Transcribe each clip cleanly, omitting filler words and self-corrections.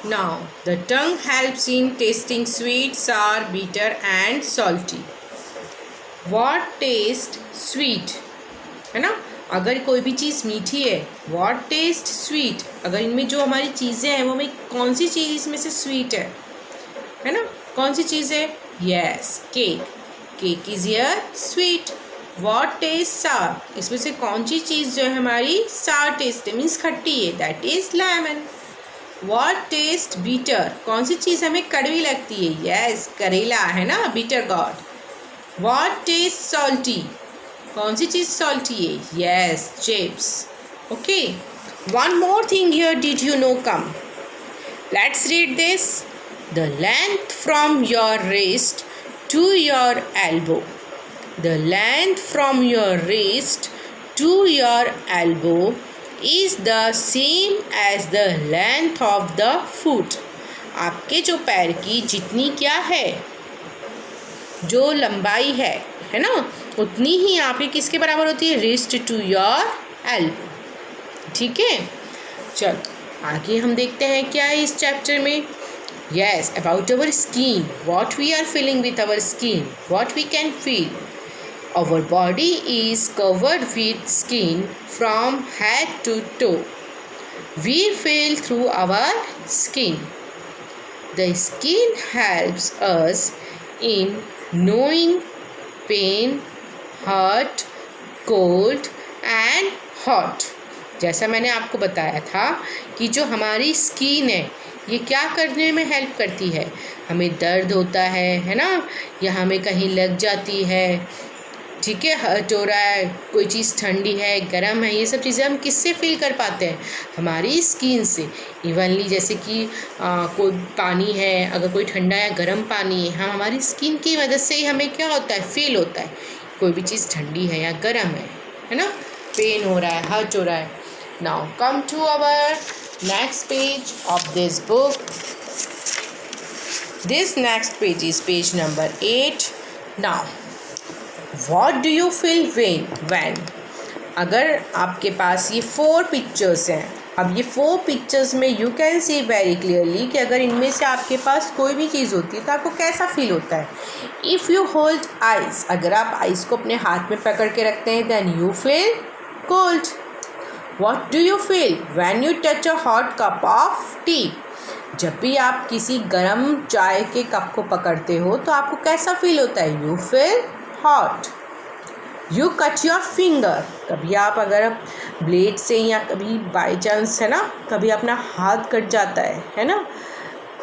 Now, the tongue helps in tasting sweet, sour, bitter and salty. What taste sweet? है ना, अगर कोई भी चीज़ मीठी है, what taste sweet? अगर इनमें जो हमारी चीज़ें हैं वो में कौन सी चीज़ इसमें से स्वीट है ना, कौन सी चीज़ है? Yes, cake. Cake is here sweet. What taste sour? इसमें से कौन सी चीज़ जो है हमारी sour taste है, मीन्स खट्टी है, that is lemon. What taste bitter? कौन सी चीज़ हमें कड़वी लगती है? Yes, करेला है ना, bitter gourd. What taste salty? कौन सी चीज़ salty है? Yes, chips. Okay. One more thing here, did you know? Come. Let's read this. The length from your wrist to your elbow. The length from your wrist to your elbow is the same as the length of the foot. आपके जो पैर की जितनी क्या है, जो लंबाई है ना, उतनी ही आपकी किसके बराबर होती है? Wrist to your elbow. ठीक है, चलो आगे हम देखते हैं क्या है इस चैप्टर में. Yes, about our skin, what we are feeling with our skin, what we can feel. Our body is covered with skin from head to toe. We feel through our skin. The skin helps us in knowing pain, hurt, cold and hot. जैसा मैंने आपको बताया था कि जो हमारी skin है ये क्या करने में हेल्प करती है. हमें दर्द होता है ना, या हमें कहीं लग जाती है, ठीक है, हर्ट हो रहा है, कोई चीज़ ठंडी है, गर्म है, ये सब चीज़ें हम किससे फील कर पाते हैं? हमारी स्किन से. इवनली जैसे कि कोई पानी है, अगर कोई ठंडा या गर्म पानी है, हम हमारी स्किन की वजह से ही हमें क्या होता है? फील होता है कोई भी चीज़ ठंडी है या गर्म है ना, पेन हो रहा है, हर्ट हो रहा है. Now come to our next page of this book. This next page is page number 8. Now What do you feel when? अगर आपके पास ये 4 पिक्चर्स हैं, अब ये 4 पिक्चर्स में you can see very clearly कि अगर इनमें से आपके पास कोई भी चीज़ होती है तो आपको कैसा फील होता है. इफ़ यू होल्ड आइस, अगर आप आइस को अपने हाथ में पकड़ के रखते हैं, then you feel cold. What do you feel when you touch a hot cup of tea? जब भी आप किसी गर्म चाय के कप को पकड़ते हो तो आपको कैसा फील होता है? You feel hot. You cut your finger, कभी आप अगर ब्लेड से या कभी बाई चांस है ना, कभी अपना हाथ कट जाता है ना,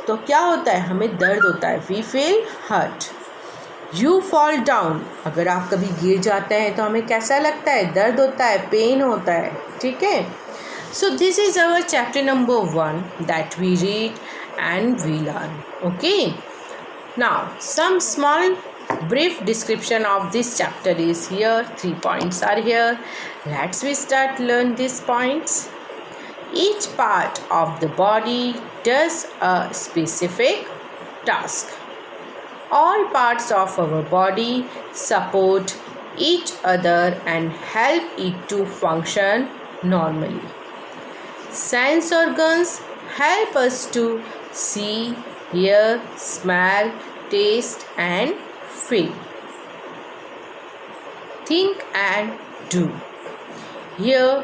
तो क्या होता है? हमें दर्द होता है. We feel hurt. You fall down, अगर आप कभी गिर जाते हैं तो हमें कैसा लगता है? दर्द होता है, पेन होता है. ठीक है, so this is our chapter number 1 that we read and we learn. Okay, now some small brief description of this chapter is here. 3 points are here. Let's we start learn these points. Each part of the body does a specific task. All parts of our body support each other and help it to function normally. Sense organs help us to see, hear, smell, taste and feel. Think and do. Here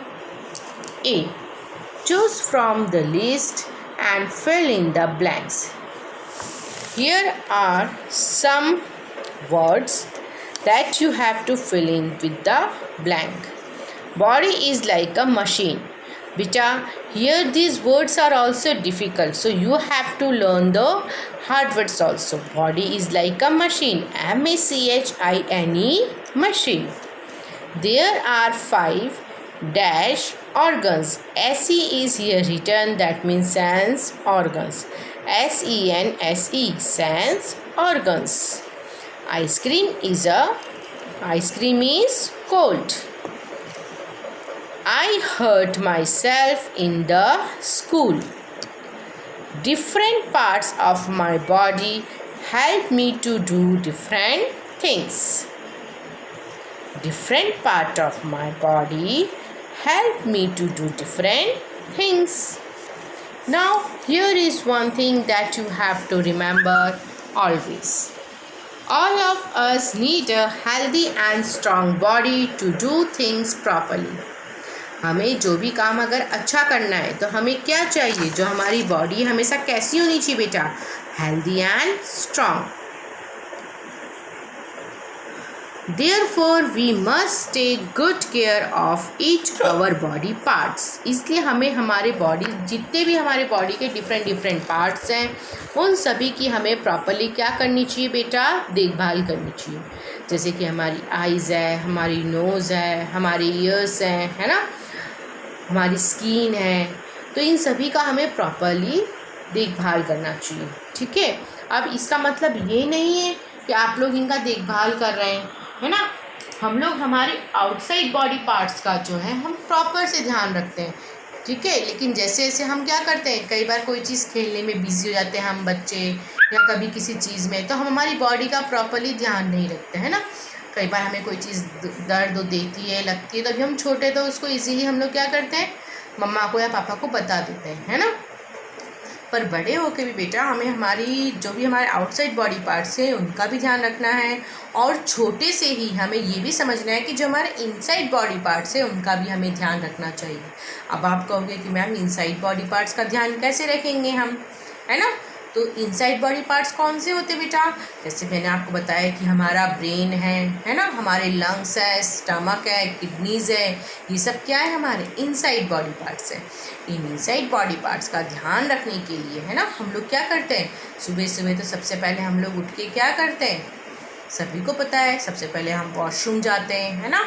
A. Choose from the list and fill in the blanks. Here are some words that you have to fill in with the blank. Body is like a machine. Beta, here these words are also difficult, so you have to learn the hard words also. Body is like a machine. M-A-C-H-I-N-E, machine. There are 5 dash organs. S-E is here written, that means sense organs. S-E-N-S-E, sense organs. Ice cream is cold. I hurt myself in the school. Different parts of my body help me to do different things. Different part of my body help me to do different things. Now here is one thing that you have to remember always. All of us need a healthy and strong body to do things properly. हमें जो भी काम अगर अच्छा करना है तो हमें क्या चाहिए, जो हमारी बॉडी हमेशा कैसी होनी चाहिए बेटा, healthy and strong. Therefore we must take good care of each our body parts. इसलिए हमें हमारे बॉडी, जितने भी हमारे बॉडी के डिफरेंट पार्ट्स हैं, उन सभी की हमें प्रॉपरली क्या करनी चाहिए बेटा, देखभाल करनी चाहिए. जैसे कि हमारी आइज़ है, हमारी नोज़ है, हमारे ईयर्स हैं, है ना, हमारी स्किन है, तो इन सभी का हमें प्रॉपरली देखभाल करना चाहिए. ठीक है. अब इसका मतलब ये नहीं है कि आप लोग इनका देखभाल कर रहे हैं, है ना. हम लोग हमारे आउटसाइड बॉडी पार्ट्स का जो है हम प्रॉपर से ध्यान रखते हैं. ठीक है. लेकिन जैसे जैसे हम क्या करते हैं, कई बार कोई चीज़ खेलने में बिजी हो जाते हैं हम बच्चे, या कभी किसी चीज़ में, तो हम हमारी बॉडी का प्रॉपरली ध्यान नहीं रखते, है ना. कई बार हमें कोई चीज़ दर्द देती है, लगती है, तो अभी हम छोटे तो उसको इजीली हम लोग क्या करते हैं, मम्मा को या पापा को बता देते हैं, है ना. पर बड़े होके भी बेटा हमें हमारी जो भी हमारे आउटसाइड बॉडी पार्ट्स हैं उनका भी ध्यान रखना है, और छोटे से ही हमें ये भी समझना है कि जो हमारे इनसाइड बॉडी पार्ट्स हैं उनका भी हमें ध्यान रखना चाहिए. अब आप कहोगे कि मैम इनसाइड बॉडी पार्ट्स का ध्यान कैसे रखेंगे हम, है ना. तो इनसाइड बॉडी पार्ट्स कौन से होते बेटा, जैसे मैंने आपको बताया कि हमारा ब्रेन है ना, हमारे लंग्स है, स्टमक है, किडनीज़ है, ये सब क्या है, हमारे इनसाइड बॉडी पार्ट्स है. इन इनसाइड बॉडी पार्ट्स का ध्यान रखने के लिए, है ना, हम लोग क्या करते हैं, सुबह सुबह तो सबसे पहले हम लोग उठ के क्या करते हैं, सभी को पता है, सबसे पहले हम वॉशरूम जाते हैं, है ना.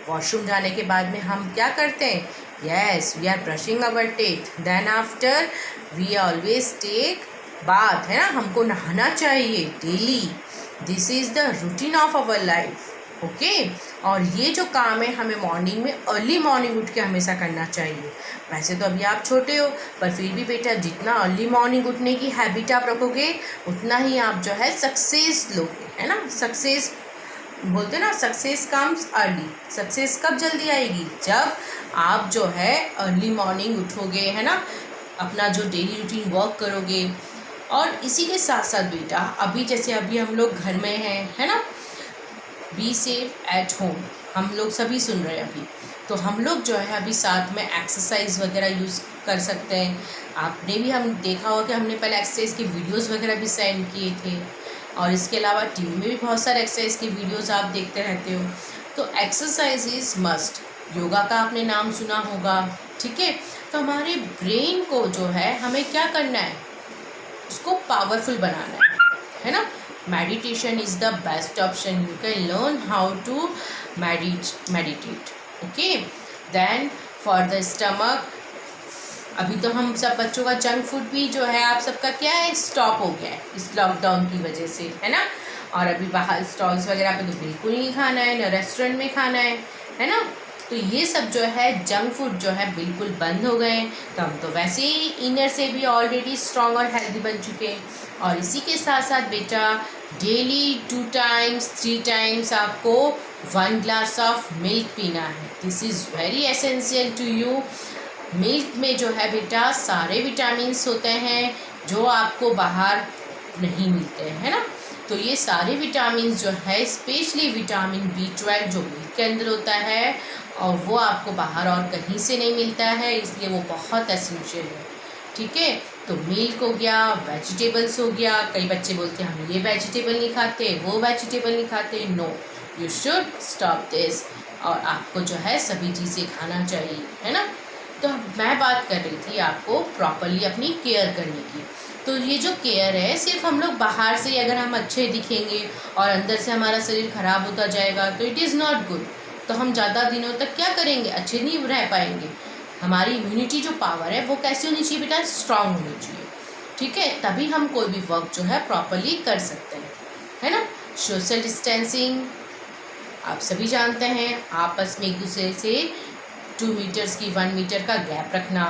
वॉशरूम जाने के बाद में हम क्या करते हैं, yes, we are brushing our teeth. Then after we always take bath, है ना, हमको नहाना चाहिए daily. This is the routine of our life. Okay. और ये जो काम है हमें मॉर्निंग में, अर्ली मॉर्निंग उठ के हमेशा करना चाहिए. वैसे तो अभी आप छोटे हो, पर फिर भी बेटा जितना अर्ली मॉर्निंग उठने की हैबिट आप रखोगे उतना ही आप जो है सक्सेस लोगे, है ना. सक्सेस बोलते ना, सक्सेस कम्स अर्ली. सक्सेस कब जल्दी आएगी, जब आप जो है अर्ली मॉर्निंग उठोगे, है ना, अपना जो डेली रूटीन वर्क करोगे. और इसी के साथ साथ बेटा अभी जैसे अभी हम लोग घर में हैं, है ना, बी सेफ एट होम, हम लोग सभी सुन रहे हैं अभी, तो हम लोग जो है अभी साथ में एक्सरसाइज वगैरह यूज़ कर सकते हैं. आपने भी हम देखा होगा कि हमने पहले एक्सरसाइज की वीडियोस वगैरह भी सेंड किए थे, और इसके अलावा टीवी में भी बहुत सारे एक्सरसाइज की वीडियोस आप देखते रहते हो. तो एक्सरसाइज इज़ मस्ट. योगा का आपने नाम सुना होगा. ठीक है. तो हमारे ब्रेन को जो है हमें क्या करना है, उसको पावरफुल बनाना है ना. Meditation is the best option. You can learn how to meditate. Okay. Then for the stomach, अभी तो हम सब बच्चों का जंक फूड भी जो है आप सबका क्या है, स्टॉप हो गया है इस लॉकडाउन की वजह से, है ना. और अभी बाहर स्टॉल्स वगैरह पे तो बिल्कुल नहीं खाना है, ना रेस्टोरेंट में खाना है ना. तो ये सब जो है जंक फूड जो है बिल्कुल बंद हो गए. तो हम तो वैसे ही इनर से भी ऑलरेडी स्ट्रॉन्ग और हेल्दी बन चुके हैं. और इसी के साथ साथ बेटा डेली 2 टाइम्स 3 टाइम्स आपको 1 ग्लास ऑफ मिल्क पीना है. This is very essential to you. Milk में जो है बेटा सारे विटामिन्स होते हैं जो आपको बाहर नहीं मिलते हैं, है ना. तो ये सारे विटामिन्स जो है, स्पेशली विटामिन B12 जो मिल्क के अंदर होता है, और वो आपको बाहर और कहीं से नहीं मिलता है, इसलिए वो बहुत एसेंशियल है. ठीक है. तो मिल्क हो गया, वेजिटेबल्स हो गया. कई बच्चे बोलते हैं हम ये वेजिटेबल नहीं खाते, वो वेजिटेबल नहीं खाते. No, you should stop this. और आपको जो है सभी चीज़ें खाना चाहिए, है ना. तो मैं बात कर रही थी आपको प्रॉपरली अपनी केयर करने की. तो ये जो केयर है, सिर्फ हम लोग बाहर से अगर हम अच्छे दिखेंगे और अंदर से हमारा शरीर ख़राब होता जाएगा तो इट इज़ नॉट गुड. तो हम ज़्यादा दिनों तक क्या करेंगे, अच्छे नहीं रह पाएंगे. हमारी इम्यूनिटी जो पावर है वो कैसी होनी चाहिए बेटा, स्ट्रांग होनी चाहिए. ठीक है. तभी हम कोई भी वर्क जो है प्रॉपरली कर सकते हैं, है ना. सोशल डिस्टेंसिंग आप सभी जानते हैं, आपस में एक दूसरे से 2 मीटर्स की 1 मीटर का गैप रखना.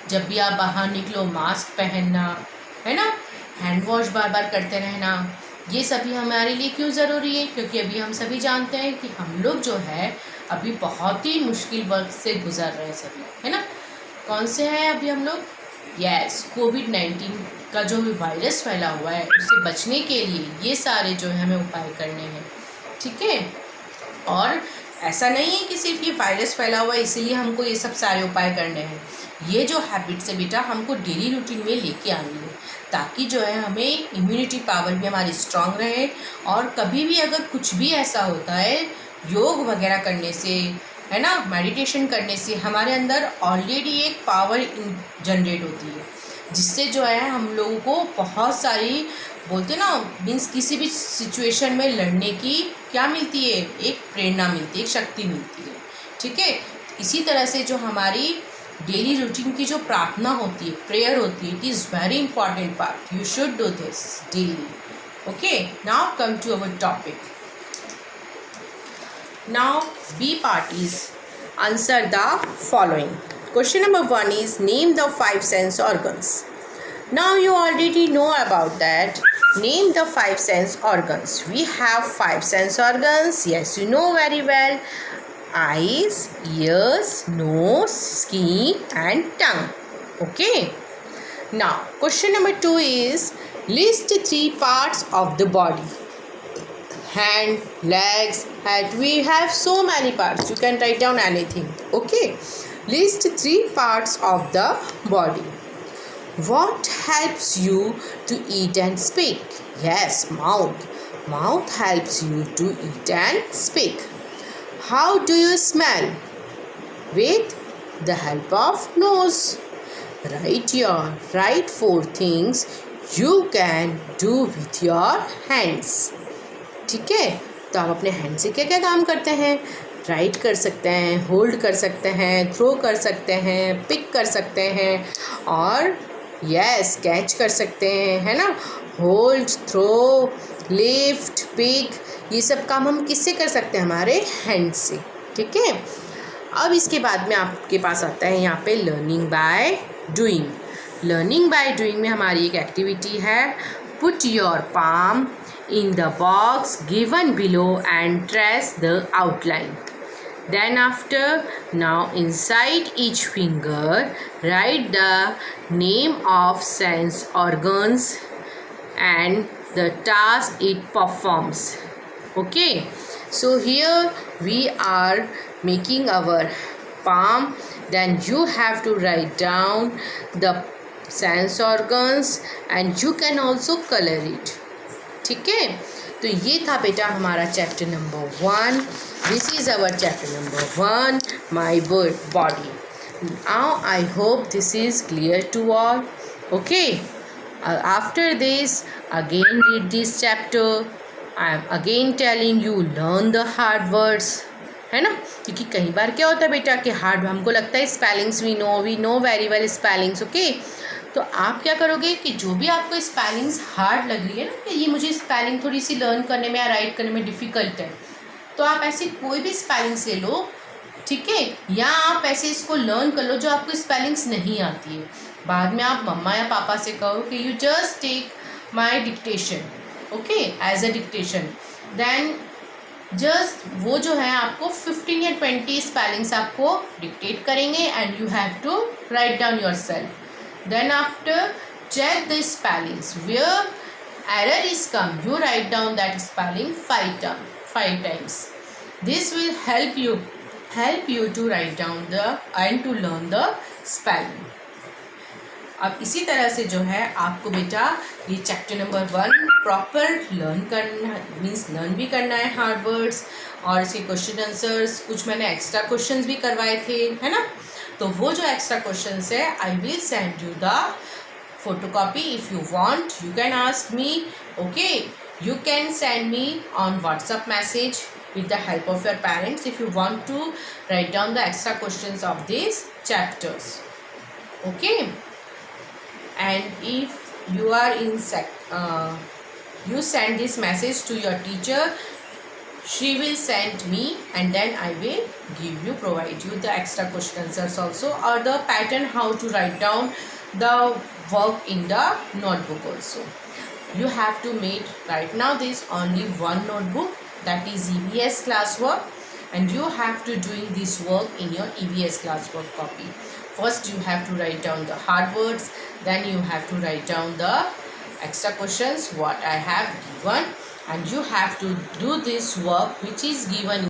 जब भी आप बाहर निकलो मास्क पहनना, है ना. हैंड वॉश बार बार करते रहना. ये सभी हमारे लिए क्यों ज़रूरी है, क्योंकि अभी हम सभी जानते हैं कि हम लोग जो है अभी बहुत ही मुश्किल वक्त से गुजर रहे हैं सभी, है ना. कौन से हैं अभी हम लोग, यस, कोविड-19 का जो वायरस फैला हुआ है उससे बचने के लिए ये सारे जो है हमें उपाय करने हैं, ठीक है। और ऐसा नहीं है कि सिर्फ ये वायरस फैला हुआ है इसीलिए हमको ये सब सारे उपाय करने हैं। ये जो हैबिट्स है बेटा हमको डेली रूटीन में लेके आनी है, ताकि जो है हमें इम्यूनिटी पावर भी हमारी स्ट्रांग रहे। और कभी भी अगर कुछ भी ऐसा होता है, योग वगैरह करने से, है ना, मेडिटेशन करने से हमारे अंदर ऑलरेडी एक पावर जनरेट होती है, जिससे जो है हम लोगों को बहुत सारी बोलते ना मीन्स किसी भी सिचुएशन में लड़ने की क्या मिलती है, एक प्रेरणा मिलती है, एक शक्ति मिलती है, ठीक है। इसी तरह से जो हमारी डेली रूटीन की जो प्रार्थना होती है, प्रेयर होती है, it is very important part, you should do this daily. Okay, now come to our topic. Now B part is answer the following. Question number 1 is name the 5 sense organs. Now you already know about that. Name the 5 sense organs. We have 5 sense organs. Yes, you know very well. Eyes, ears, nose, skin and tongue. Okay. Now question number 2 is list 3 parts of the body. Hand, legs, head. We have so many parts. You can write down anything. Okay. List 3 parts of the body. What helps you to eat and speak? Yes, mouth. Mouth helps you to eat and speak. How do you smell? With the help of nose. Write 4 things you can do with your hands. ठीक है, तो आप अपने hand से क्या क्या काम करते हैं? राइट कर सकते हैं, होल्ड कर सकते हैं, थ्रो कर सकते हैं, पिक कर सकते हैं और यस कैच कर सकते हैं, है ना। होल्ड, थ्रो, लिफ्ट, पिक, ये सब काम हम किससे कर सकते हैं? हमारे हैंड से, ठीक है। अब इसके बाद में आपके पास आता है यहाँ पे learning by doing. Learning by doing में हमारी एक एक्टिविटी है, put your palm in the box given below and trace the outline. Then after, now inside each finger write the name of sense organs and the task it performs. Okay, so here we are making our palm, then you have to write down the sense organs and you can also color it. ठीक है, तो ये था बेटा हमारा chapter number 1. This is our chapter number 1, my body. Now I hope this is clear to all. Okay, after this again read this chapter. I am again telling you learn the hard words, है ना, क्योंकि कई बार क्या होता है बेटा कि hard हमको लगता है spellings we know very well spellings. Okay, तो आप क्या करोगे कि जो भी आपको स्पेलिंग्स हार्ड लग रही है ना कि ये मुझे स्पेलिंग थोड़ी सी लर्न करने में या राइट करने में डिफ़िकल्ट है, तो आप ऐसी कोई भी स्पेलिंग्स ले लो, ठीक है, या आप ऐसे इसको लर्न कर लो जो आपको स्पेलिंग्स नहीं आती है. बाद में आप मम्मा या पापा से कहो कि you just take my dictation, okay, as a dictation. Then just वो जो है आपको 15 या 20 स्पेलिंग्स आपको डिक्टेट करेंगे and you have to write down yourself. Then after check the spellings where error is come, you write down that spelling 5 times. This will help you to write down the and to learn the spelling. अब इसी तरह से जो है आपको बेटा ये chapter number 1 proper learn करना मीन्स लर्न भी करना है हार्ड वर्ड्स, और इसके क्वेश्चन आंसर्स कुछ मैंने एक्स्ट्रा क्वेश्चंस भी करवाए थे, है ना. तो वो जो एक्स्ट्रा क्वेश्चंस है I will send you the photocopy. If you want you can ask me. Okay, you can send me on WhatsApp message with the help of your parents if you want to write down the extra questions of these chapters. Okay, and if you are in you send this message to your teacher, she will send me and then I will provide you the extra question answers also, or the pattern how to write down the work in the notebook also. You have to make right now this only one notebook, that is EVS classwork, and you have to doing this work in your EVS classwork copy. First you have to write down the hard words, then you have to write down the extra questions what I have given, and you have to do this work which is given